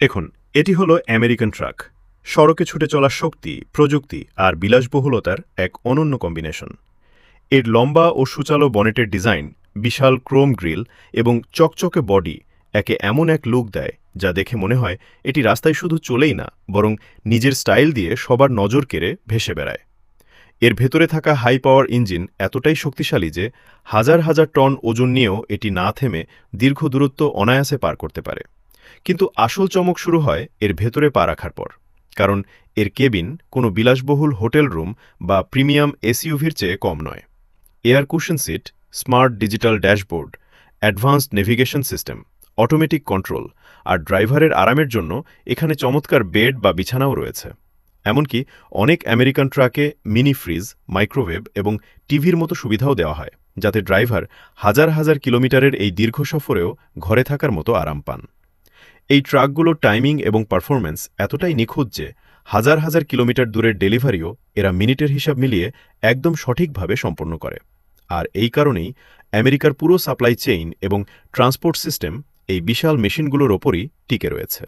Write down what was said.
এখন এটি হলো আমেরিকান ট্রাক। সড়কে ছুটে চলা শক্তি, প্রযুক্তি আর বিলাসবহুলতার এক অনন্য কম্বিনেশন। এর লম্বা ও সুচালো বনেটের ডিজাইন, বিশাল ক্রোম গ্রিল এবং চকচকে বডি একে এমন এক লুক দেয় যা দেখে মনে হয় এটি রাস্তায় শুধু চলেই না, বরং নিজের স্টাইল দিয়ে সবার নজর কেড়ে ভেসে বেড়ায়। এর ভেতরে থাকা হাই পাওয়ার ইঞ্জিন এতটাই শক্তিশালী যে হাজার হাজার টন ওজন নিয়েও এটি না থেমে দীর্ঘ দূরত্ব অনায়াসে পার করতে পারে। কিন্তু আসল চমক শুরু হয় এর ভেতরে পা রাখার পর, কারণ এর কেবিন কোনো বিলাসবহুল হোটেল রুম বা প্রিমিয়াম এসইউভির চেয়ে কম নয়। Air cushion seat, smart digital dashboard, advanced navigation system, automatic control আর ড্রাইভারের আরামের জন্য এখানে চমৎকার বেড বা বিছানাও রয়েছে। এমনকি অনেক আমেরিকান ট্রাকে মিনি ফ্রিজ, মাইক্রোওয়েভ এবং টিভির মতো সুবিধাও দেওয়া হয়, যাতে ড্রাইভার হাজার হাজার কিলোমিটারের এই দীর্ঘ সফরেও ঘরে থাকার মতো আরাম পান। এই ট্রাকগুলোর টাইমিং এবং পারফরম্যান্স এতটাই নিখুঁত যে হাজার হাজার কিলোমিটার দূরের ডেলিভারিও এরা মিনিটের হিসাব মিলিয়ে একদম সঠিকভাবে সম্পন্ন করে। আর এই কারণেই আমেরিকার পুরো সাপ্লাই চেইন এবং ট্রান্সপোর্ট সিস্টেম এই বিশাল মেশিনগুলোর ওপরই টিকে রয়েছে।